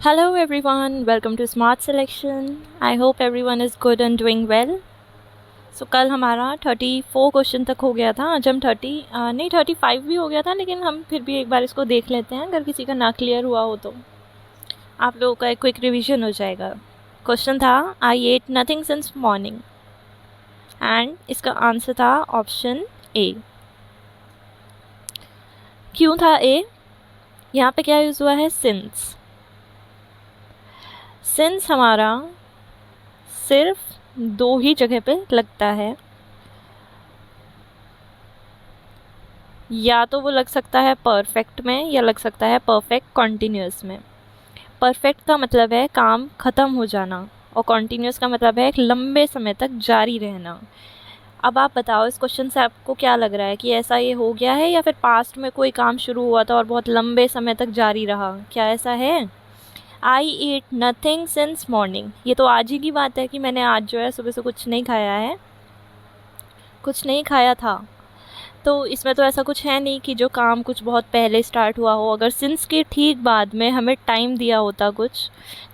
Hello everyone, welcome to Smart Selection. I hope everyone is good and doing well. So कल हमारा 34 question तक हो गया था। आज हम 35 भी हो गया था, लेकिन हम फिर भी एक बार इसको देख लेते हैं, अगर किसी का ना क्लियर हुआ हो तो आप लोगों का एक क्विक रिवीजन हो जाएगा। क्वेश्चन था I ate nothing since morning and इसका आंसर था ऑप्शन ए। क्यों था ए? यहाँ पे क्या यूज़ हुआ है? सिंस। सिंस हमारा सिर्फ दो ही जगह पे लगता है, या तो वो लग सकता है परफेक्ट में या लग सकता है परफेक्ट कॉन्टिन्यूस में। परफेक्ट का मतलब है काम ख़त्म हो जाना और कॉन्टिन्यूस का मतलब है एक लंबे समय तक जारी रहना। अब आप बताओ, इस क्वेश्चन से आपको क्या लग रहा है कि ऐसा ये हो गया है या फिर पास्ट में कोई काम शुरू हुआ था और बहुत लंबे समय तक जारी रहा? क्या ऐसा है? आई ईट नथिंग सिंस मॉर्निंग, ये तो आज ही की बात है कि मैंने आज जो है सुबह से कुछ नहीं खाया है, कुछ नहीं खाया था। तो इसमें तो ऐसा कुछ है नहीं कि जो काम कुछ बहुत पहले स्टार्ट हुआ हो। अगर सिंस के ठीक बाद में हमें टाइम दिया होता कुछ,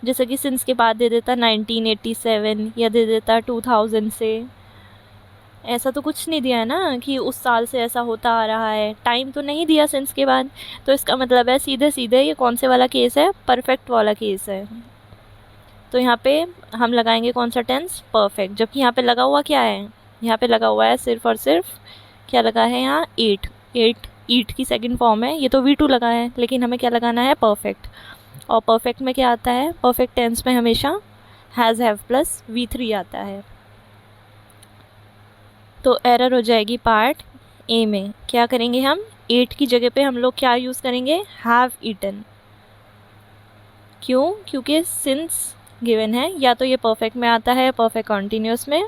जैसे कि सिंस के बाद दे देता 1987 या दे देता 2000 से, ऐसा तो कुछ नहीं दिया है ना कि उस साल से ऐसा होता आ रहा है। टाइम तो नहीं दिया सिंस के बाद, तो इसका मतलब है सीधे सीधे ये कौन से वाला केस है? परफेक्ट वाला केस है। तो यहाँ पे हम लगाएंगे कौन सा टेंस? परफेक्ट। जबकि यहाँ पे लगा हुआ क्या है? यहाँ पे लगा हुआ है सिर्फ और सिर्फ, क्या लगा है यहाँ? एट। ईट की सेकंड फॉर्म है, ये तो V2 लगा है, लेकिन हमें क्या लगाना है? परफेक्ट। और परफेक्ट में क्या आता है? परफेक्ट टेंस में हमेशा हैज़ हैव प्लस V3 आता है। तो एरर हो जाएगी पार्ट ए में। क्या करेंगे हम? एट की जगह पे हम लोग क्या यूज़ करेंगे? Have eaten. क्यों? क्योंकि सिंस गिवन है, या तो ये परफेक्ट में आता है परफेक्ट कॉन्टीन्यूस में।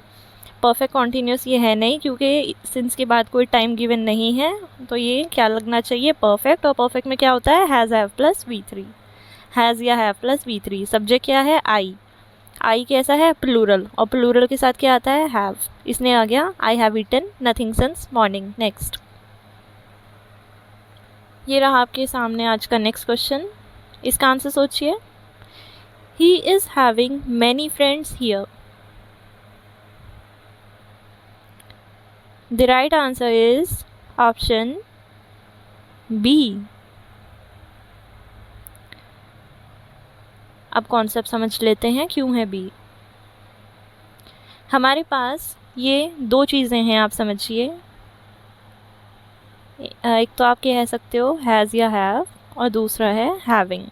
परफेक्ट कॉन्टीन्यूस ये है नहीं, क्योंकि सिंस के बाद कोई टाइम गिवन नहीं है, तो ये क्या लगना चाहिए? परफेक्ट। और परफेक्ट में क्या होता है? Has have plus V3। Has या हैव प्लस V3। सब्जेक्ट क्या है? आई। आई कैसा है? प्लूरल, और प्लूरल के साथ क्या आता है? हैव। इसने आ गया I have eaten nothing since morning. Next, ये रहा आपके सामने आज का नेक्स्ट क्वेश्चन। इसका आंसर सोचिए। He is having many friends here. The right answer is option B. अब कॉन्सेप्ट समझ लेते हैं क्यों है B। हमारे पास ये दो चीज़ें हैं, आप समझिए। एक तो आप कह सकते हो हैज़ या हैव, और दूसरा है हैविंग।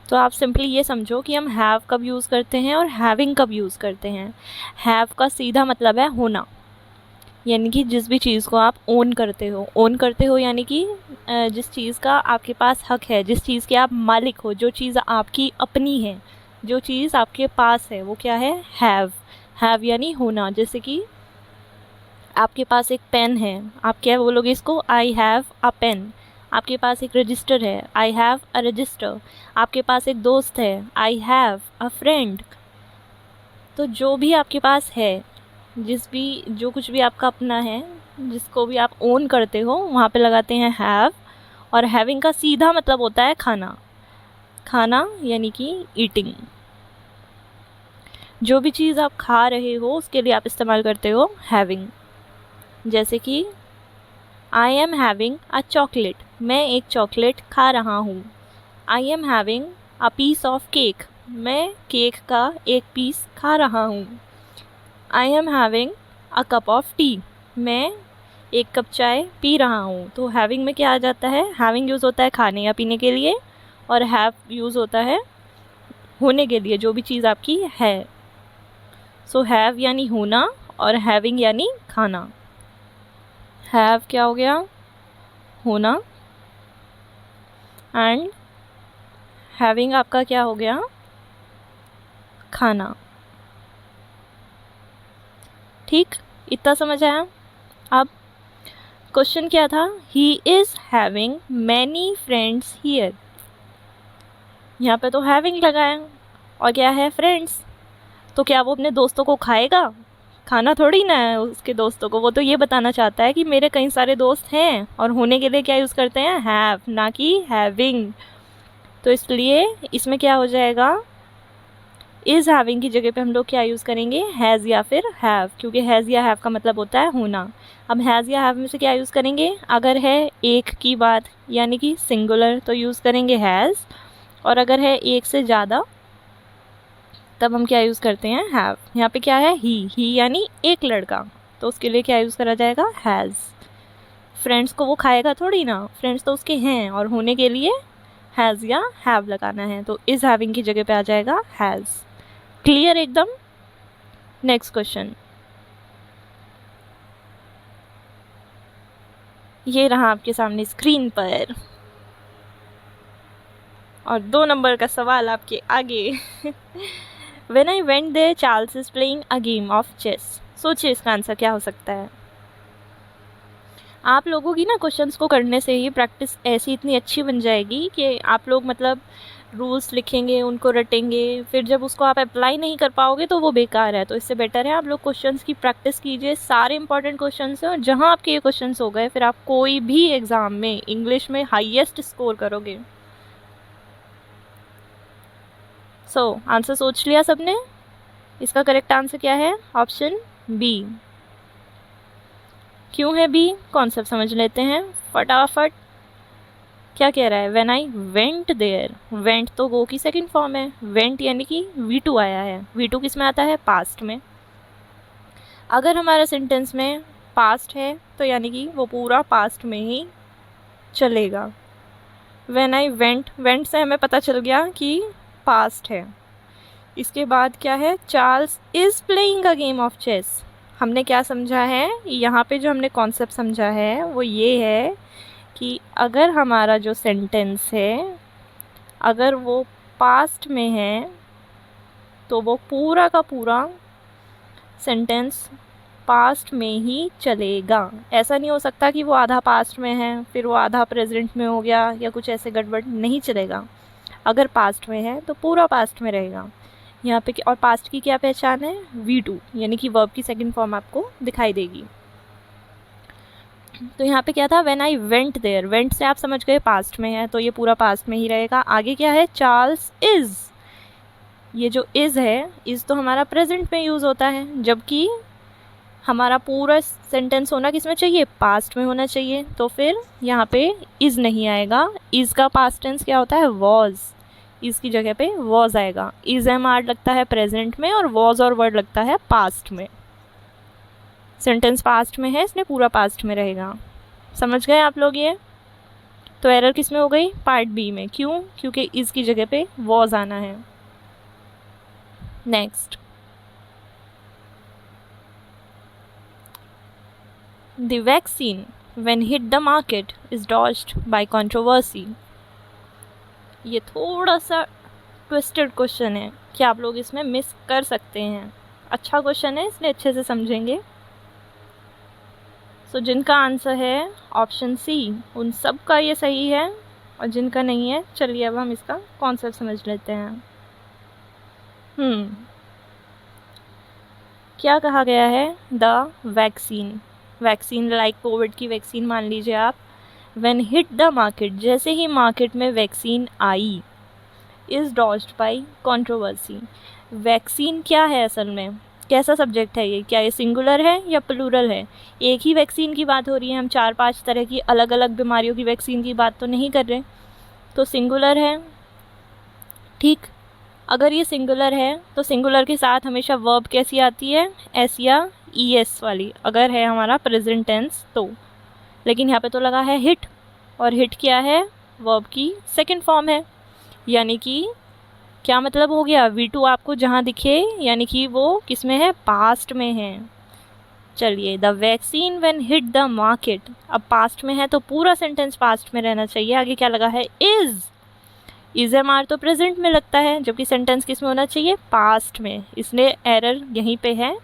तो आप सिंपली ये समझो कि हम हैव कब यूज़ करते हैं और हैविंग कब यूज़ करते हैं। हैव का सीधा मतलब है होना, यानी कि जिस भी चीज़ को आप ओन करते हो। ओन करते हो यानी कि जिस चीज़ का आपके पास हक है, जिस चीज़ के आप मालिक हो, जो चीज़ आपकी अपनी है, जो चीज़ आपके पास है, वो क्या है? हैव। हैव यानी होना। जैसे कि आपके पास एक पेन है, आप क्या बोलोगे इसको? I have a pen. आपके पास एक रजिस्टर है, आई हैव अ रजिस्टर। आपके पास एक दोस्त है, आई हैव अ फ्रेंड। तो जो भी आपके पास है, जो कुछ भी आपका अपना है, जिसको भी आप ओन करते हो, वहाँ पे लगाते हैं हैव। और हैविंग का सीधा मतलब होता है खाना। खाना यानी कि ईटिंग। जो भी चीज़ आप खा रहे हो उसके लिए आप इस्तेमाल करते हो हैविंग। जैसे कि I am having a chocolate, मैं एक चॉकलेट खा रहा हूँ। I am having a piece of cake, मैं केक का एक पीस खा रहा हूँ। I am having a cup of tea, मैं एक कप चाय पी रहा हूँ। तो हैविंग में क्या आ जाता है? हैविंग यूज़ होता है खाने या पीने के लिए, और हैव यूज़ होता है होने के लिए, जो भी चीज़ आपकी है। सो हैव यानी होना और हैविंग यानी खाना। हैव क्या हो गया? होना। एंड हैविंग आपका क्या हो गया? खाना। ठीक, इतना समझ आया? अब क्वेश्चन क्या था? He is having many friends here. यहाँ पे तो हैविंग लगाया, और क्या है? फ्रेंड्स। तो क्या वो अपने दोस्तों को खाएगा? खाना थोड़ी ना है उसके दोस्तों को। वो तो ये बताना चाहता है कि मेरे कई सारे दोस्त हैं, और होने के लिए क्या यूज़ करते हैं? हैव, ना कि हैविंग। तो इसलिए इसमें क्या हो जाएगा, इज़ हैविंग की जगह पे हम लोग क्या यूज़ करेंगे, हैज़ या फिर हैव, क्योंकि हैज़ या हैव का मतलब होता है होना। अब हैज़ या हैव में से क्या यूज़ करेंगे, अगर है एक की बात यानी कि सिंगुलर तो यूज़ करेंगे हैज़, और अगर है एक से ज़्यादा तब हम क्या यूज़ करते हैं, हैव। यहाँ पे क्या है, ही यानी एक लड़का, तो उसके लिए क्या यूज़ करा जाएगा, हैज़। फ्रेंड्स को वो खाएगा थोड़ी ना, फ्रेंड्स तो उसके हैं, और होने के लिए हैज़ या हैव लगाना है, तो इज़ हैविंग की जगह पे आ जाएगा हैज़। क्लियर एकदम। नेक्स्ट क्वेश्चन, ये रहा आपके सामने स्क्रीन पर, और 2 नंबर का सवाल आपके आगे। When I went there, Charles is playing a game of chess. सोचिए इसका आंसर क्या हो सकता है। आप लोगों की ना क्वेश्चंस को करने से ही प्रैक्टिस ऐसी इतनी अच्छी बन जाएगी कि आप लोग मतलब रूल्स लिखेंगे, उनको रटेंगे, फिर जब उसको आप अप्लाई नहीं कर पाओगे तो वो बेकार है। तो इससे बेटर है आप लोग क्वेश्चंस की प्रैक्टिस कीजिए, सारे इंपॉर्टेंट क्वेश्चंस हैं, और जहाँ आपके ये क्वेश्चंस हो गए फिर आप कोई भी एग्ज़ाम में इंग्लिश में हाईएस्ट स्कोर करोगे। सो आंसर सोच लिया सबने। इसका करेक्ट आंसर क्या है, ऑप्शन बी। क्यों है बी, कॉन्सेप्ट समझ लेते हैं फटाफट। क्या कह रहा है, when I went there, went तो गो की सेकंड फॉर्म है, वेंट यानी कि V2 आया है। V2 किस में आता है, पास्ट में। अगर हमारा सेंटेंस में पास्ट है तो यानी कि वो पूरा पास्ट में ही चलेगा। व्हेन आई वेंट, वेंट से हमें पता चल गया कि पास्ट है। इसके बाद क्या है, Charles is playing a game of chess. हमने क्या समझा है यहाँ पे, जो हमने कॉन्सेप्ट समझा है वो ये है कि अगर हमारा जो सेंटेंस है अगर वो पास्ट में है तो वो पूरा का पूरा सेंटेंस पास्ट में ही चलेगा। ऐसा नहीं हो सकता कि वो आधा पास्ट में है फिर वो आधा प्रेजेंट में हो गया या कुछ ऐसे गड़बड़, नहीं चलेगा। अगर पास्ट में है तो पूरा पास्ट में रहेगा यहाँ पे। और पास्ट की क्या पहचान है, V2 यानी कि वर्ब की सेकंड फॉर्म आपको दिखाई देगी। तो यहाँ पे क्या था, when I went there, went से आप समझ गए पास्ट में है तो ये पूरा पास्ट में ही रहेगा। आगे क्या है, चार्ल्स इज़, ये जो इज़ है, इज़ तो हमारा प्रेजेंट में यूज़ होता है, जबकि हमारा पूरा सेंटेंस होना किस में चाहिए, पास्ट में होना चाहिए। तो फिर यहाँ पे इज़ नहीं आएगा। इज़ का पास्ट टेंस क्या होता है, वॉज। इज़ की जगह पे वॉज आएगा। इज़ एम आर लगता है प्रेजेंट में और वॉज और वर्ड लगता है पास्ट में। सेंटेंस पास्ट में है इसलिए पूरा पास्ट में रहेगा। समझ गए आप लोग ये। तो एरर किस में हो गई, पार्ट बी में। क्यों, क्योंकि इज़ की जगह पे वॉज आना है। Next, the vaccine when hit the market is dodged by controversy. ये थोड़ा सा ट्विस्टेड क्वेश्चन है कि आप लोग इसमें मिस कर सकते हैं। अच्छा क्वेश्चन है इसलिए अच्छे से समझेंगे। सो जिनका आंसर है ऑप्शन सी, उन सब का ये सही है, और जिनका नहीं है, चलिए अब हम इसका कॉन्सेप्ट समझ लेते हैं। क्या कहा गया है, the vaccine, vaccine like Covid की वैक्सीन मान लीजिए आप, व्हेन हिट द मार्केट, जैसे ही मार्केट में वैक्सीन आई, is dodged by controversy. Vaccine क्या है असल में, कैसा सब्जेक्ट है ये, क्या ये सिंगुलर है या प्लूरल है। एक ही वैक्सीन की बात हो रही है, हम 4-5 तरह की अलग अलग बीमारियों की वैक्सीन की बात तो नहीं कर रहे, तो सिंगुलर है। ठीक, अगर ये सिंगुलर है तो सिंगुलर के साथ हमेशा वर्ब कैसी आती है, एस या ES वाली, अगर है हमारा प्रेजेंट टेंस तो। लेकिन यहाँ पे तो लगा है हिट, और हिट क्या है, वर्ब की सेकंड फॉर्म है, यानी कि क्या मतलब हो गया, V2 आपको जहाँ दिखे यानी कि वो किस में है, पास्ट में है। चलिए, the vaccine when hit the market, अब पास्ट में है तो पूरा सेंटेंस पास्ट में रहना चाहिए। आगे क्या लगा है, इज़ एम आर तो प्रेजेंट में लगता है, जबकि सेंटेंस किस में होना चाहिए, पास्ट में, इसलिए एरर यहीं पे है।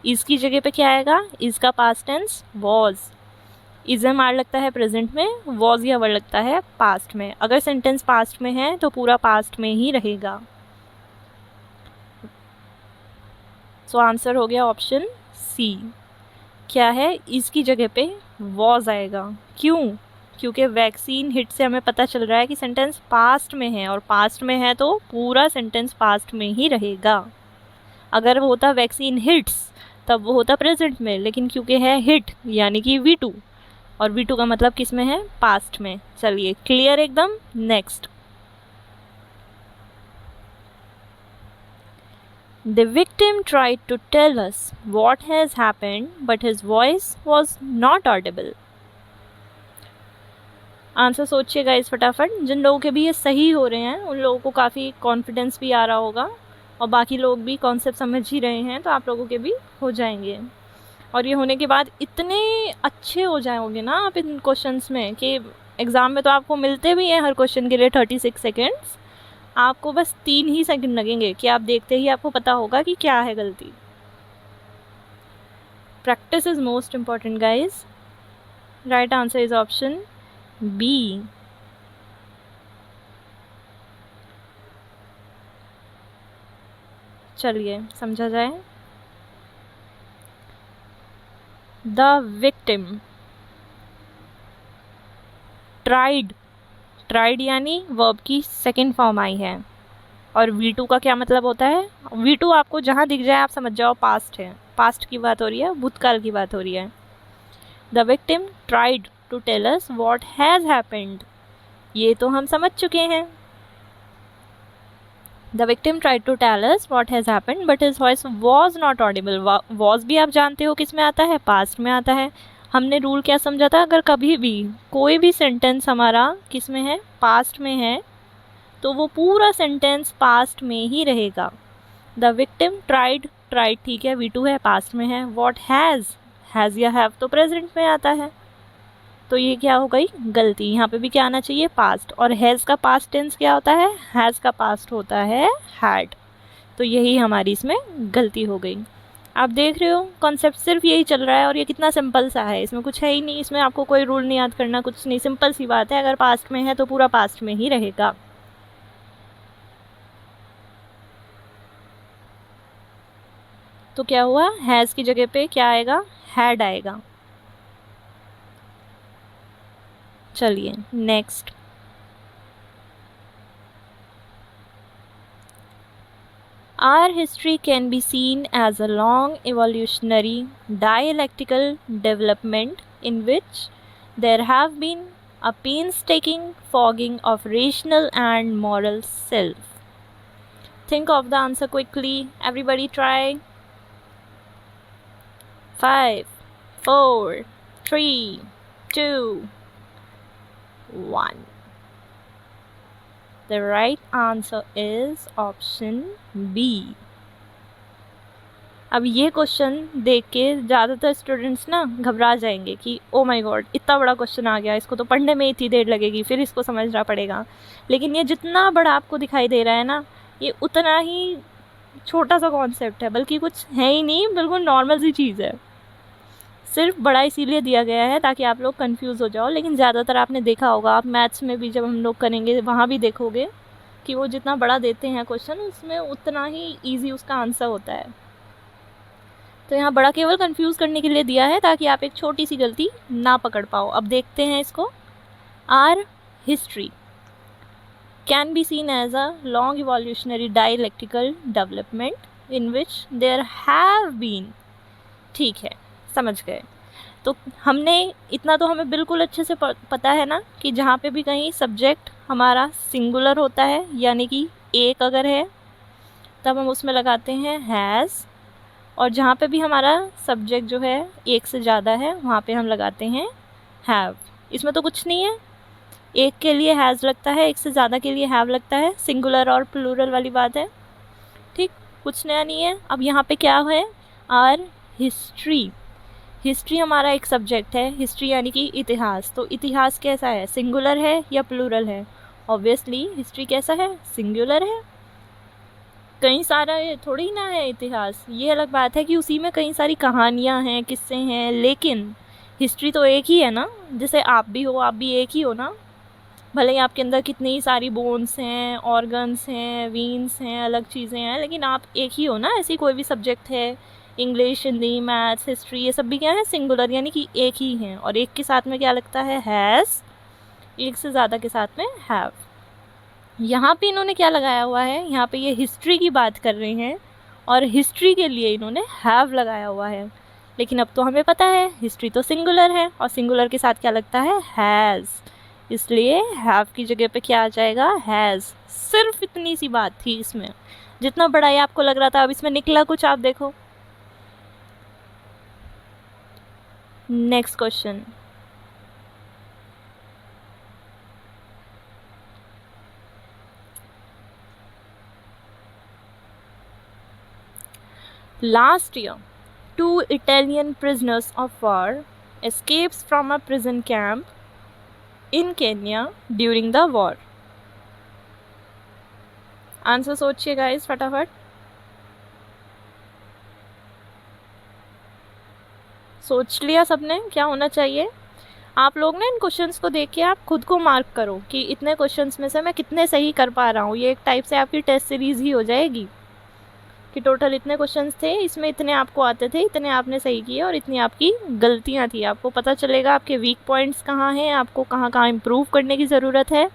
इज़ की जगह पे क्या आएगा, इज़ का past tense was, is am are लगता है प्रेजेंट में, वॉज या वर्ड लगता है पास्ट में। अगर सेंटेंस पास्ट में है तो पूरा पास्ट में ही रहेगा। सो आंसर हो गया ऑप्शन सी। क्या है, इज़ की जगह पे वॉज आएगा। क्यों, क्योंकि वैक्सीन हिट से हमें पता चल रहा है कि सेंटेंस पास्ट में है, और पास्ट में है तो पूरा सेंटेंस पास्ट में ही रहेगा। अगर वो होता वैक्सीन हिट्स तब वो होता प्रेजेंट में, लेकिन क्योंकि है हिट यानी कि V2, और V2 का मतलब किस में है, पास्ट में। चलिए क्लियर एकदम। Next, The victim tried to tell us what has happened, but his voice was not audible. Answer सोचिए गाइस फटाफट। जिन लोगों के भी ये सही हो रहे हैं उन लोगों को काफ़ी कॉन्फिडेंस भी आ रहा होगा, और बाकी लोग भी कॉन्सेप्ट समझ ही रहे हैं, तो आप लोगों के भी हो जाएंगे। और ये होने के बाद इतने अच्छे हो जाओगे ना आप इन क्वेश्चंस में कि एग्ज़ाम में तो आपको मिलते भी हैं हर क्वेश्चन के लिए 36 सेकेंड्स। आपको बस 3 ही सेकंड लगेंगे कि आप देखते ही आपको पता होगा कि क्या है गलती। Practice is most important guys. Right answer is option B. चलिए समझा जाए। द विक्टिम ट्राइड, ट्राइड यानी वर्ब की सेकेंड फॉर्म आई है, और V2 का क्या मतलब होता है। V2 आपको जहाँ दिख जाए आप समझ जाओ पास्ट है, पास्ट की बात हो रही है, भूतकाल की बात हो रही है। The victim tried to tell us what has happened, ये तो हम समझ चुके हैं। The victim tried to tell us what has happened but his voice was not audible. Was भी आप जानते हो किस में आता है, पास्ट में आता है। हमने रूल क्या समझा था, अगर कभी भी कोई भी सेंटेंस हमारा किस में है, पास्ट में है, तो वो पूरा सेंटेंस पास्ट में ही रहेगा। द विक्टिम ट्राइड, ट्राइड ठीक है, V2 है, पास्ट में है। वॉट हैज़ या हैव तो प्रेजेंट में आता है, तो ये क्या हो गई गलती। यहाँ पे भी क्या आना चाहिए, पास्ट। और हैज़ का पास्ट टेंस क्या होता है, हैज़ का पास्ट होता है हैड। तो यही हमारी इसमें गलती हो गई। आप देख रहे हो कॉन्सेप्ट सिर्फ यही चल रहा है, और ये कितना सिंपल सा है, इसमें कुछ है ही नहीं, इसमें आपको कोई रूल नहीं याद करना, कुछ नहीं, सिंपल सी बात है। अगर पास्ट में है तो पूरा पास्ट में ही रहेगा। तो क्या हुआ, हैज़ की जगह पे क्या आएगा, हैड आएगा। चलिए next, Our history can be seen as a long evolutionary dialectical development in which there have been a painstaking fogging of rational and moral self. Think of the answer quickly. Everybody try. 5, 4, 3, 2, 1. The right answer is option B. अब ये question देख के ज़्यादातर students ना घबरा जाएंगे कि oh my God इतना बड़ा क्वेश्चन आ गया, इसको तो पढ़ने में इतनी देर लगेगी, फिर इसको समझना पड़ेगा। लेकिन ये जितना बड़ा आपको दिखाई दे रहा है ना, ये उतना ही छोटा सा कॉन्सेप्ट है, बल्कि कुछ है ही नहीं, बिल्कुल नॉर्मल सी चीज़ है। सिर्फ बड़ा इसीलिए दिया गया है ताकि आप लोग कंफ्यूज हो जाओ। लेकिन ज़्यादातर आपने देखा होगा, आप मैथ्स में भी जब हम लोग करेंगे वहाँ भी देखोगे कि वो जितना बड़ा देते हैं क्वेश्चन, उसमें उतना ही ईजी उसका आंसर होता है। तो यहाँ बड़ा केवल कंफ्यूज करने के लिए दिया है ताकि आप एक छोटी सी गलती ना पकड़ पाओ। अब देखते हैं इसको। Our history can be seen as a long evolutionary dialectical development in which there have been, ठीक है समझ गए। तो हमने इतना तो हमें बिल्कुल अच्छे से पता है ना कि जहाँ पे भी कहीं सब्जेक्ट हमारा सिंगुलर होता है, यानी कि एक अगर है तब हम उसमें लगाते हैं हैज़, और जहाँ पे भी हमारा सब्जेक्ट जो है एक से ज़्यादा है वहाँ पे हम लगाते हैं हैव। इसमें तो कुछ नहीं है, एक के लिए हैज़ लगता है, एक से ज़्यादा के लिए हैव लगता है, सिंगुलर और प्लूरल वाली बात है, ठीक, कुछ नया नहीं है। अब यहाँ पे क्या है, आर हिस्ट्री। हिस्ट्री हमारा एक सब्जेक्ट है, हिस्ट्री यानी कि इतिहास। तो इतिहास कैसा है, सिंगुलर है या प्लूरल है? ऑब्वियसली हिस्ट्री कैसा है, सिंगुलर है। कई सारा थोड़ी ना है इतिहास, ये अलग बात है कि उसी में कई सारी कहानियाँ हैं, किस्से हैं, लेकिन हिस्ट्री तो एक ही है ना। जैसे आप भी हो, आप भी एक ही हो ना, भले ही आपके अंदर कितनी सारी बोन्स हैं, ऑर्गन्स हैं, वीन्स हैं, अलग चीज़ें हैं, लेकिन आप एक ही हो ना। ऐसी कोई भी सब्जेक्ट है, इंग्लिश, हिंदी, मैथ्स, हिस्ट्री, ये सब भी क्या है, सिंगुलर यानी कि एक ही हैं। और एक के साथ में क्या लगता है, हैज़, एक से ज़्यादा के साथ में हैव। यहाँ पे इन्होंने क्या लगाया हुआ है, यहाँ पे ये हिस्ट्री की बात कर रहे हैं और हिस्ट्री के लिए इन्होंने हैव लगाया हुआ है। लेकिन अब तो हमें पता है हिस्ट्री तो सिंगुलर है और सिंगुलर के साथ क्या लगता है, हैज़, इसलिए हैव की जगह पे क्या आ जाएगा, हैज़। सिर्फ इतनी सी बात थी इसमें, जितना बड़ा ये आपको लग रहा था अब इसमें निकला कुछ, आप देखो। Next question, last year 2 Italian prisoners of war escapes from a prison camp in Kenya during the war. Answer सोचिए गाइस फटाफट, सोच लिया सबने क्या होना चाहिए? आप लोग ना इन क्वेश्चंस को देख के आप खुद को मार्क करो कि इतने क्वेश्चंस में से मैं कितने सही कर पा रहा हूँ। ये एक टाइप से आपकी टेस्ट सीरीज ही हो जाएगी कि टोटल इतने क्वेश्चंस थे, इसमें इतने आपको आते थे, इतने आपने सही किए और इतनी आपकी गलतियाँ थी। आपको पता चलेगा आपके वीक पॉइंट्स कहाँ हैं, आपको कहाँ कहाँ इम्प्रूव करने की ज़रूरत है।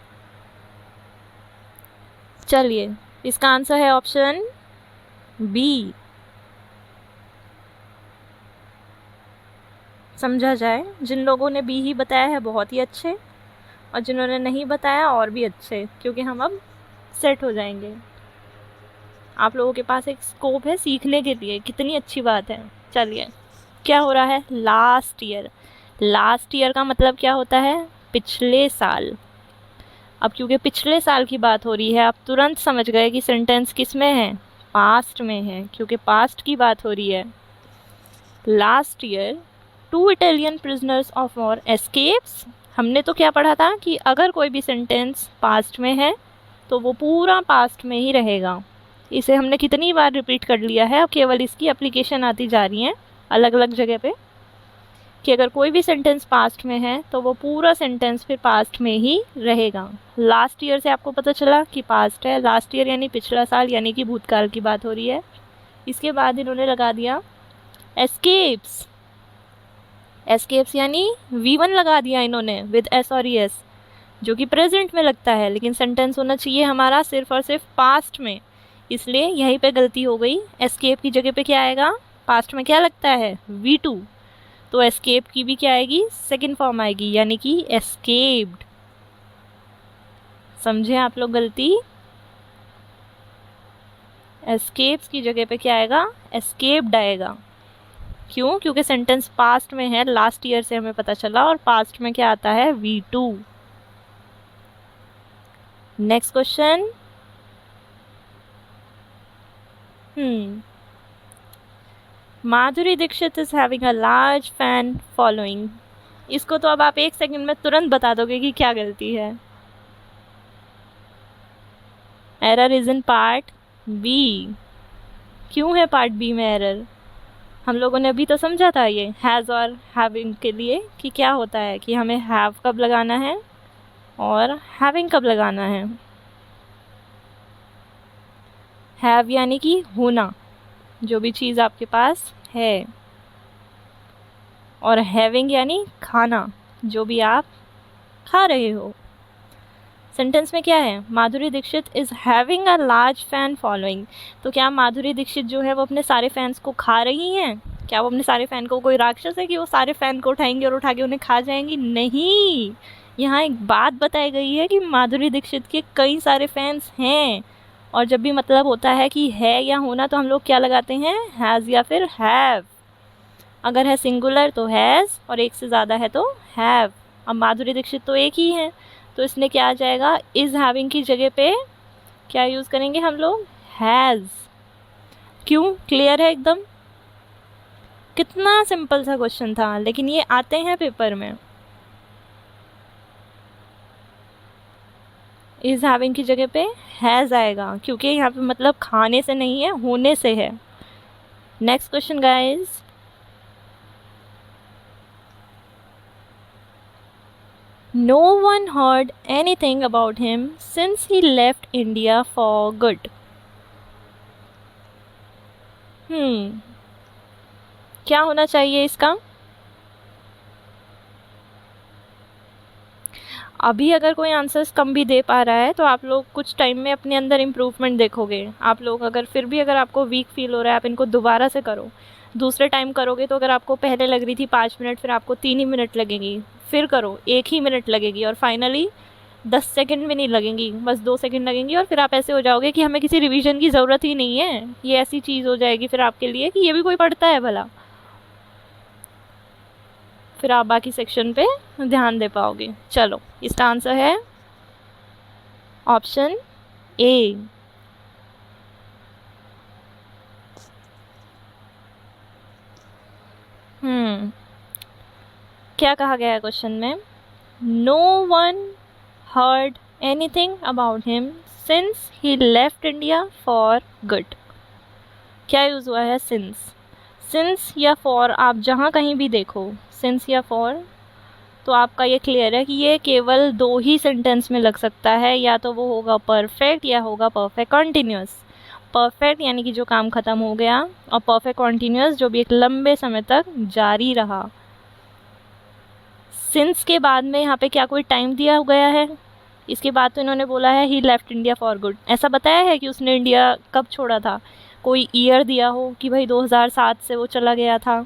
चलिए, इसका आंसर है ऑप्शन बी। समझा जाए, जिन लोगों ने बी ही बताया है बहुत ही अच्छे, और जिन्होंने नहीं बताया और भी अच्छे, क्योंकि हम अब सेट हो जाएंगे। आप लोगों के पास एक स्कोप है सीखने के लिए, कितनी अच्छी बात है। चलिए, क्या हो रहा है, लास्ट ईयर। लास्ट ईयर का मतलब क्या होता है, पिछले साल। अब क्योंकि पिछले साल की बात हो रही है, आप तुरंत समझ गए कि सेंटेंस किस में है, पास्ट में है, क्योंकि पास्ट की बात हो रही है। Last year 2 Italian prisoners of war escapes. हमने तो क्या पढ़ा था कि अगर कोई भी सेंटेंस पास्ट में है तो वो पूरा पास्ट में ही रहेगा। इसे हमने कितनी बार रिपीट कर लिया है, अब केवल इसकी एप्लीकेशन आती जा रही है अलग अलग जगह पे, कि अगर कोई भी सेंटेंस पास्ट में है तो वो पूरा सेंटेंस फिर पास्ट में ही रहेगा। लास्ट ईयर से आपको पता चला कि पास्ट है, लास्ट ईयर यानी पिछला साल, यानी कि भूतकाल की बात हो रही है। इसके बाद इन्होंने लगा दिया एस्केप्स। एस्केप्स यानी V1 लगा दिया इन्होंने विद एस और एस, जो कि प्रेजेंट में लगता है, लेकिन सेंटेंस होना चाहिए हमारा सिर्फ और सिर्फ पास्ट में, इसलिए यहीं पे गलती हो गई। एस्केप की जगह पे क्या आएगा, पास्ट में क्या लगता है, V2, तो एस्केप की भी क्या आएगी, सेकंड फॉर्म आएगी, यानी कि एस्केप्ड। समझे आप लोग गलती, एस्केप्स की जगह पे क्या आएगा, एस्केप्ड आएगा। क्यों, क्योंकि सेंटेंस पास्ट में है, लास्ट ईयर से हमें पता चला, और पास्ट में क्या आता है, V2। Next question, Madhuri Dixit is having a large fan following. इसको तो अब आप एक सेकंड में तुरंत बता दोगे कि क्या गलती है। Error is in part B. क्यों है पार्ट बी में एरर, हम लोगों ने अभी तो समझा था ये हैज़ और हैविंग के लिए कि क्या होता है, कि हमें हैव कब लगाना है और हैविंग कब लगाना है। हैव यानी कि होना, जो भी चीज़ आपके पास है, और हैविंग यानी खाना, जो भी आप खा रहे हो। सेंटेंस में क्या है, Madhuri Dixit is having a large fan following, तो क्या माधुरी दीक्षित जो है वो अपने सारे फैंस को खा रही हैं? क्या वो अपने सारे फैन को, कोई राक्षस है कि वो सारे फैन को उठाएंगी और उठा के उन्हें खा जाएंगी? नहीं, यहाँ एक बात बताई गई है कि माधुरी दीक्षित के कई सारे फैंस हैं, और जब भी मतलब होता है कि है या होना तो हम लोग क्या लगाते हैं, हैज़ या फिर हैव। अगर है सिंगुलर तो हैज़, और एक से ज़्यादा है तो हैव। अब माधुरी दीक्षित तो एक ही है, तो इसने क्या आ जाएगा, इज़ हैविंग की जगह पे क्या यूज़ करेंगे हम लोग, हैज़। क्यों, क्लियर है एकदम? कितना सिंपल सा क्वेश्चन था, लेकिन ये आते हैं पेपर में। इज़ हैविंग की जगह पे हैज़ आएगा, क्योंकि यहाँ पे मतलब खाने से नहीं है, होने से है। Next question guys, no one heard anything about him since he left India for good. क्या होना चाहिए इसका? अभी अगर कोई आंसर्स कम भी दे पा रहा है तो आप लोग कुछ टाइम में अपने अंदर इम्प्रूवमेंट देखोगे। आप लोग अगर फिर भी अगर आपको वीक फील हो रहा है, आप इनको दोबारा से करो। दूसरे टाइम करोगे तो अगर आपको पहले लग रही थी 5 मिनट, फिर आपको 3 ही मिनट लगेंगी, फिर करो 1 ही मिनट लगेगी, और फाइनली 10 सेकंड भी नहीं लगेंगी, बस 2 सेकंड लगेंगी, और फिर आप ऐसे हो जाओगे कि हमें किसी रिवीजन की ज़रूरत ही नहीं है। ये ऐसी चीज़ हो जाएगी फिर आपके लिए कि ये भी कोई पढ़ता है भला। फिर आप बाकी सेक्शन पे ध्यान दे पाओगे। चलो, इसका आंसर है ऑप्शन ए। क्या कहा गया है क्वेश्चन में? No one heard anything about him since he left India for good. क्या यूज़ हुआ है? सिंस या फॉर, आप जहाँ कहीं भी देखो सिंस या फॉर, तो आपका ये क्लियर है कि ये केवल 2 ही सेंटेंस में लग सकता है, या तो वो होगा परफेक्ट या होगा परफेक्ट कॉन्टिन्यूस। परफेक्ट यानी कि जो काम ख़त्म हो गया, और परफेक्ट कॉन्टिन्यूस जो भी एक लंबे समय तक जारी रहा। सिंस के बाद में यहाँ पे क्या कोई टाइम दिया गया है? इसके बाद तो इन्होंने बोला है ही लेफ्ट इंडिया फॉर गुड। ऐसा बताया है कि उसने इंडिया कब छोड़ा था? कोई ईयर दिया हो कि भाई 2007 से वो चला गया था?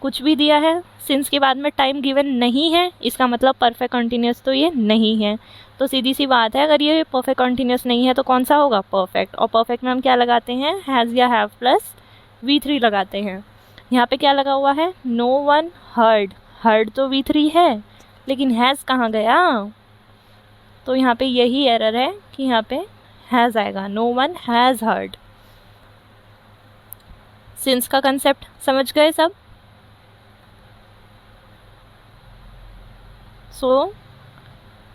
कुछ भी दिया है? सिंस के बाद में टाइम गिवन नहीं है, इसका मतलब परफेक्ट कंटिन्यूस तो ये नहीं है। तो सीधी सी बात है, अगर ये परफेक्ट कंटिन्यूस नहीं है तो कौन सा होगा? परफेक्ट। और परफेक्ट में हम क्या लगाते हैं? हैज़ या हैव प्लस V3 लगाते हैं। यहाँ पे क्या लगा हुआ है? No one heard. हर्ड तो V3 है, लेकिन हैज़ कहाँ गया? तो यहाँ पे यही एरर है कि यहाँ पे हैज़ आएगा। No one has heard. Since का कंसेप्ट समझ गए सब? So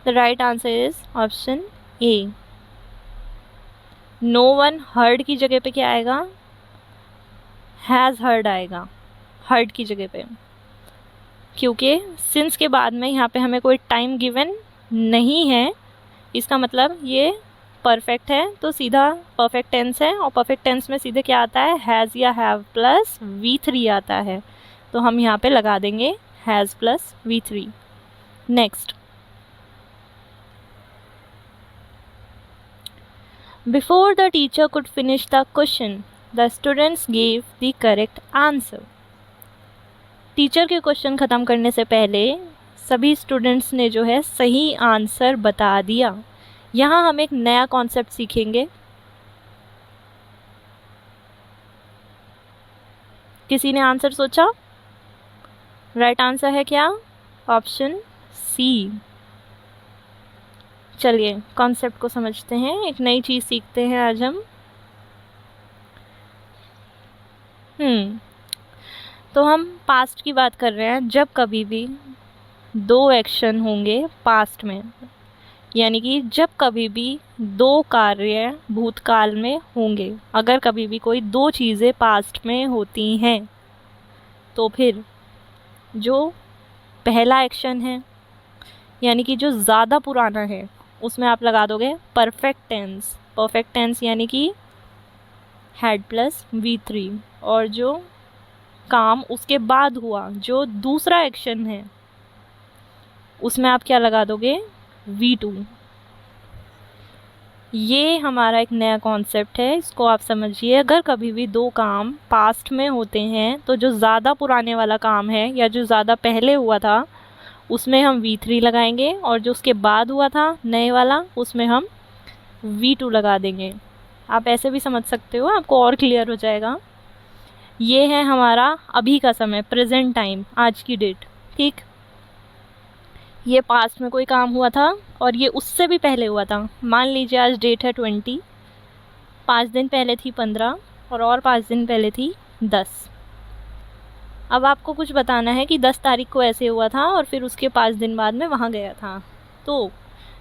the right answer is option A. No one heard की जगह पे क्या आएगा? Has heard आएगा, heard की जगह पे, क्योंकि since के बाद में यहाँ पे हमें कोई टाइम गिवन नहीं है। इसका मतलब ये परफेक्ट है, तो सीधा परफेक्ट टेंस है, और परफेक्ट टेंस में सीधे क्या आता है? हैज़ या हैव प्लस V3 आता है। तो हम यहाँ पे लगा देंगे has plus V3। Next, before the teacher could finish the question, the students gave the correct answer. Teacher के क्वेश्चन ख़त्म करने से पहले सभी स्टूडेंट्स ने जो है सही आंसर बता दिया। यहाँ हम एक नया कॉन्सेप्ट सीखेंगे। किसी ने आंसर सोचा? राइट आंसर है क्या? Option C. चलिए कॉन्सेप्ट को समझते हैं, एक नई चीज़ सीखते हैं आज हम। तो हम पास्ट की बात कर रहे हैं। जब कभी भी 2 एक्शन होंगे पास्ट में, यानी कि जब कभी भी 2 कार्य भूतकाल में होंगे, अगर कभी भी कोई 2 चीज़ें पास्ट में होती हैं, तो फिर जो पहला एक्शन है, यानी कि जो ज़्यादा पुराना है, उसमें आप लगा दोगे परफेक्ट टेंस। परफेक्ट टेंस यानी कि हैड प्लस V3। और जो काम उसके बाद हुआ, जो दूसरा एक्शन है, उसमें आप क्या लगा दोगे? V2। ये हमारा एक नया कॉन्सेप्ट है, इसको आप समझिए। अगर कभी भी 2 काम पास्ट में होते हैं, तो जो ज़्यादा पुराने वाला काम है या जो ज़्यादा पहले हुआ था, उसमें हम V3 लगाएंगे, और जो उसके बाद हुआ था नए वाला, उसमें हम V2 लगा देंगे। आप ऐसे भी समझ सकते हो, आपको और क्लियर हो जाएगा। ये है हमारा अभी का समय, प्रेजेंट टाइम, आज की डेट। ठीक, ये पास्ट में कोई काम हुआ था और ये उससे भी पहले हुआ था। मान लीजिए आज डेट है 20, 5 दिन पहले थी 15, और 5 दिन पहले थी 10। अब आपको कुछ बताना है कि 10 तारीख को ऐसे हुआ था और फिर उसके 5 दिन बाद में वहाँ गया था। तो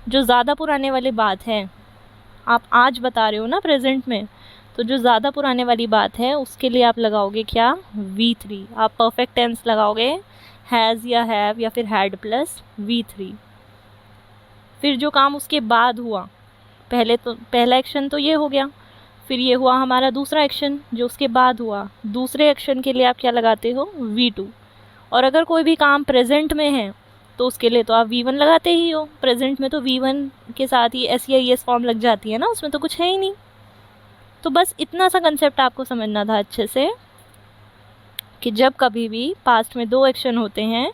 जो ज़्यादा पुराने वाली बात है, आप आज बता रहे हो ना प्रेजेंट में, तो जो ज़्यादा पुराने वाली बात है उसके लिए आप लगाओगे क्या? V3। आप परफेक्ट टेंस लगाओगे हैज़ या हैव या फिर हैड प्लस V3। फिर जो काम उसके बाद हुआ, पहला एक्शन तो ये हो गया, फिर ये हुआ हमारा दूसरा एक्शन जो उसके बाद हुआ। दूसरे एक्शन के लिए आप क्या लगाते हो? V2। और अगर कोई भी काम प्रेजेंट में है तो उसके लिए तो आप V1 लगाते ही हो। प्रेजेंट में तो V1 के साथ ही SEIS फॉर्म लग जाती है ना, उसमें तो कुछ है ही नहीं। तो बस इतना सा कंसेप्ट आपको समझना था अच्छे से कि जब कभी भी पास्ट में दो एक्शन होते हैं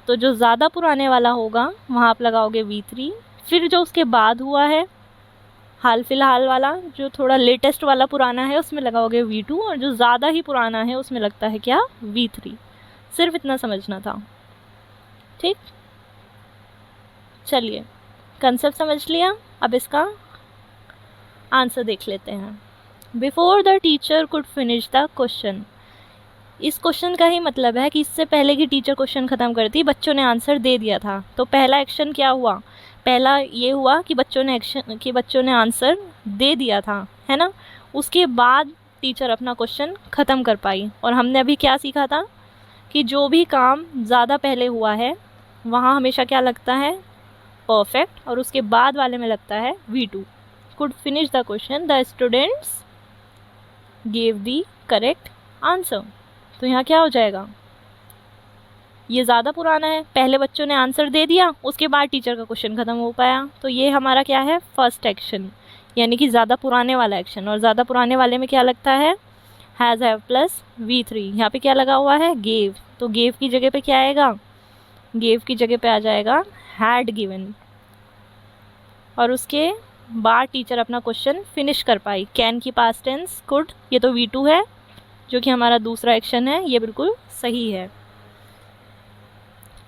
तो जो ज़्यादा पुराने वाला होगा वहाँ आप लगाओगे V3, फिर जो उसके बाद हुआ है हाल फिलहाल वाला, जो थोड़ा लेटेस्ट वाला पुराना है, उसमें लगाओगे V2, और जो ज़्यादा ही पुराना है उसमें लगता है क्या, V3। सिर्फ इतना समझना था, ठीक। चलिए, कंसेप्ट समझ लिया, अब इसका आंसर देख लेते हैं। Before the teacher could finish the question, इस क्वेश्चन का ही मतलब है कि इससे पहले कि टीचर क्वेश्चन ख़त्म करती, बच्चों ने आंसर दे दिया था। तो पहला एक्शन क्या हुआ, पहला ये हुआ कि बच्चों ने आंसर दे दिया था, है ना। उसके बाद टीचर अपना क्वेश्चन ख़त्म कर पाई। और हमने अभी क्या सीखा था कि जो भी काम ज़्यादा पहले हुआ है वहाँ हमेशा क्या लगता है, परफेक्ट, और उसके बाद वाले में लगता है V2। Could finish the question, the students gave the correct answer. तो यहाँ क्या हो जाएगा, ये ज़्यादा पुराना है, पहले बच्चों ने आंसर दे दिया, उसके बाद टीचर का क्वेश्चन ख़त्म हो पाया। तो ये हमारा क्या है, फर्स्ट एक्शन, यानी कि ज़्यादा पुराने वाला एक्शन। और ज़्यादा पुराने वाले में क्या लगता है, हैज़ हैव प्लस V3। यहाँ पे क्या लगा हुआ है, गेव। तो गेव की जगह पे क्या आएगा, गेव की जगह पे आ जाएगा हैड गिवन। और उसके बाद टीचर अपना क्वेश्चन फिनिश कर पाई। कैन की पास्ट टेंस, कुड, ये तो V2 है जो कि हमारा दूसरा एक्शन है, ये बिल्कुल सही है।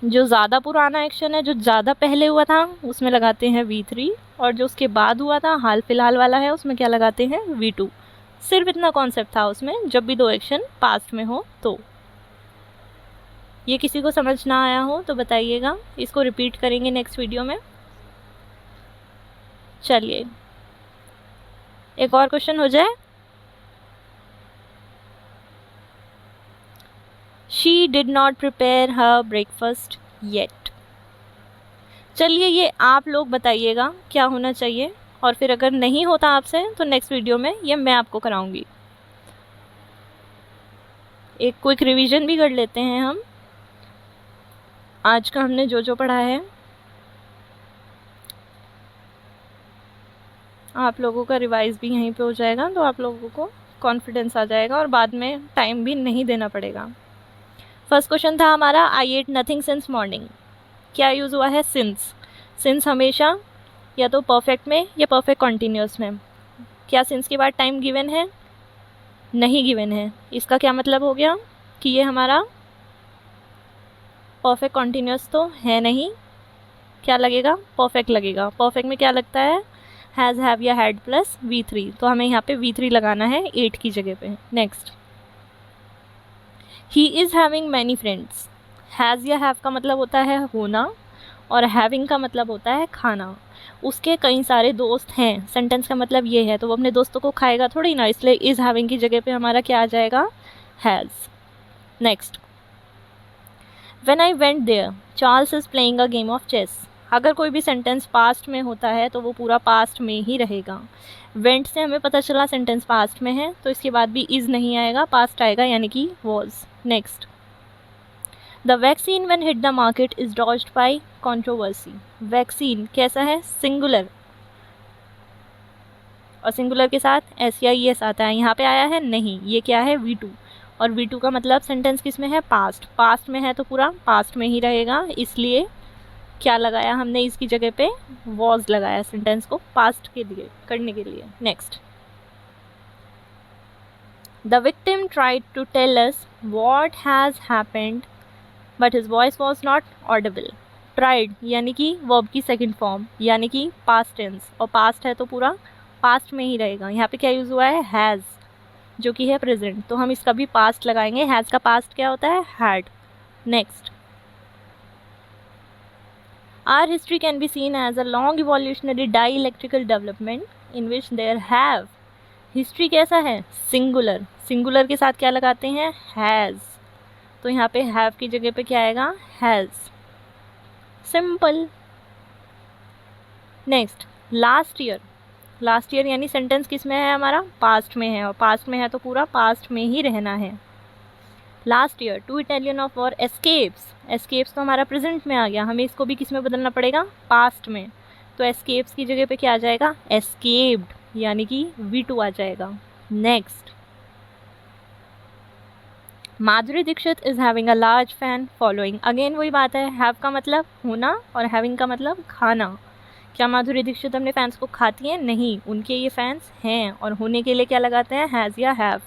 जो ज़्यादा पुराना एक्शन है, जो ज़्यादा पहले हुआ था, उसमें लगाते हैं V3, और जो उसके बाद हुआ था हाल फिलहाल वाला है, उसमें क्या लगाते हैं, V2। सिर्फ इतना कॉन्सेप्ट था उसमें, जब भी दो एक्शन पास्ट में हो तो। ये किसी को समझ ना आया हो तो बताइएगा, इसको रिपीट करेंगे नेक्स्ट वीडियो में। चलिए, एक और क्वेश्चन हो जाए। She did not prepare her breakfast yet। चलिए, ये आप लोग बताइएगा क्या होना चाहिए, और फिर अगर नहीं होता आपसे तो नेक्स्ट वीडियो में ये मैं आपको कराऊंगी। एक क्विक रिवीजन भी कर लेते हैं हम, आज का हमने जो जो पढ़ा है। आप लोगों का रिवाइज भी यहीं पे हो जाएगा, तो आप लोगों को कॉन्फिडेंस आ जाएगा और बाद में टाइम भी नहीं देना पड़ेगा। फर्स्ट क्वेश्चन था हमारा, आई एट नथिंग सिंस मॉर्निंग। क्या यूज़ हुआ है, सिंस। सिंस हमेशा या तो परफेक्ट में या परफेक्ट कॉन्टीन्यूस में। क्या सिंस के बाद टाइम गिवन है, नहीं गिवन है। इसका क्या मतलब हो गया कि ये हमारा परफेक्ट कॉन्टीन्यूस तो है नहीं, क्या लगेगा, परफेक्ट लगेगा। परफेक्ट में क्या लगता है, हैज़ हैव या हैड प्लस V3, तो हमें यहाँ पे V3 लगाना है 8 की जगह पे। Next, he is having many friends. Has या हैव का मतलब होता है होना, और हैविंग का मतलब होता है खाना। उसके कई सारे दोस्त हैं, सेंटेंस का मतलब ये है, तो वो अपने दोस्तों को खाएगा थोड़ी ना, इसलिए इज़ हैविंग की जगह पे हमारा क्या आ जाएगा, has. Next, when I went there Charles is playing a game of chess. अगर कोई भी सेंटेंस पास्ट में होता है तो वो पूरा पास्ट में ही रहेगा। वेंट से हमें पता चला सेंटेंस पास्ट में है, तो इसके बाद भी इज़ नहीं आएगा, पास्ट आएगा, यानी कि was. Next, the vaccine when hit the market is dodged by controversy. Vaccine कैसा है, सिंगुलर, और सिंगुलर के साथ SEIS आता है, यहाँ पे आया है नहीं, ये क्या है, V2। और V2 का मतलब सेंटेंस किस में है, पास्ट। पास्ट में है तो पूरा पास्ट में ही रहेगा, इसलिए क्या लगाया हमने इसकी जगह पे, वॉज लगाया, सेंटेंस को पास्ट के लिए करने के लिए। Next, the victim tried to tell us what has happened but his voice was not audible. Tried यानी कि वर्ब की सेकेंड फॉर्म, यानी कि पास्ट टेंस, और पास्ट है तो पूरा पास्ट में ही रहेगा। यहाँ पे क्या यूज़ हुआ है, हैज़, जो कि है प्रेजेंट, तो हम इसका भी पास्ट लगाएंगे। हैज़ का पास्ट क्या होता है, had. Next, our history can be seen as a long evolutionary dialectical development in which there have। History कैसा है, सिंगुलर, सिंगुलर के साथ क्या लगाते हैं, हैज़, तो यहाँ पे हैव की जगह पे क्या आएगा, has. Simple. Next, last year. Last year यानी सेंटेंस किस में है हमारा, पास्ट में है, और पास्ट में है तो पूरा पास्ट में ही रहना है। Last year 2 Italian of war escapes, escapes तो हमारा प्रेजेंट में आ गया, हमें इसको भी किस में बदलना पड़ेगा, पास्ट में। तो एस्केप्स की जगह पे क्या आ जाएगा, एस्केप्ड, यानी कि V2 आ जाएगा। Next, Madhuri Dixit is having a large fan following. Again वही बात है, हैव का मतलब होना और हैविंग का मतलब खाना। क्या माधुरी दीक्षित अपने फैंस को खाती हैं, नहीं, उनके ये फैंस हैं, और होने के लिए क्या लगाते हैं, हैज़ या हैव।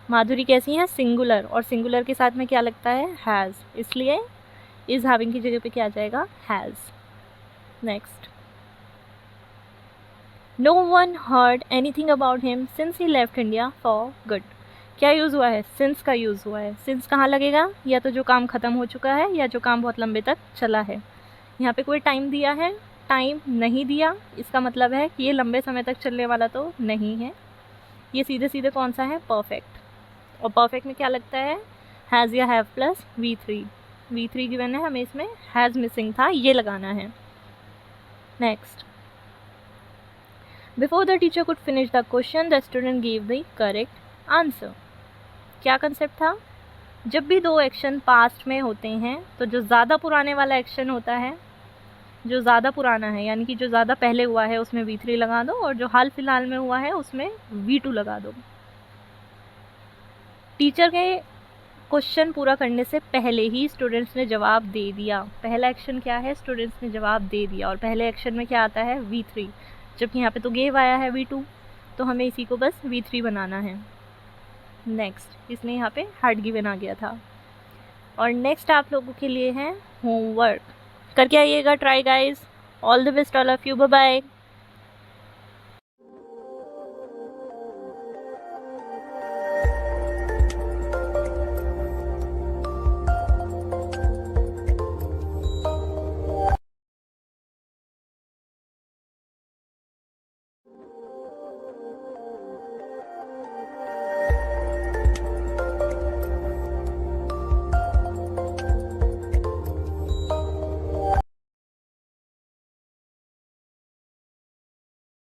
माधुरी कैसी है, सिंगुलर, और सिंगुलर के साथ में क्या लगता है, हैज़, इसलिए इज हैविंग की जगह पे क्या आ जाएगा, has. Next, no one heard anything about him since he left India for good. क्या यूज़ हुआ है, सिंस का यूज़ हुआ है। सिंस कहाँ लगेगा, या तो जो काम ख़त्म हो चुका है या जो काम बहुत लंबे तक चला है। यहाँ पे कोई टाइम दिया है, टाइम नहीं दिया, इसका मतलब है कि ये लंबे समय तक चलने वाला तो नहीं है। ये सीधे सीधे कौन सा है, परफेक्ट, और परफेक्ट में क्या लगता है, हैज़ या have plus V3। V3 given है, हमें इसमें हैज़ मिसिंग था, ये लगाना है। Next, before the teacher could finish the question the student give the correct answer. क्या कंसेप्ट था, जब भी दो एक्शन पास्ट में होते हैं तो जो ज़्यादा पुराने वाला एक्शन होता है, जो ज़्यादा पुराना है यानी कि जो ज़्यादा पहले हुआ है उसमें V3 लगा दो, और जो हाल फिलहाल में हुआ है उसमें V2 लगा दो। टीचर के क्वेश्चन पूरा करने से पहले ही स्टूडेंट्स ने जवाब दे दिया। पहला एक्शन क्या है, स्टूडेंट्स ने जवाब दे दिया, और पहले एक्शन में क्या आता है, V3, जबकि यहाँ पे तो गेव आया है V2, तो हमें इसी को बस V3 बनाना है। नेक्स्ट, इसलिए यहाँ पे हार्ड गिवन आ गया था। और नेक्स्ट आप लोगों के लिए है होमवर्क, करके आइएगा try guys. All the best all of you, bye bye.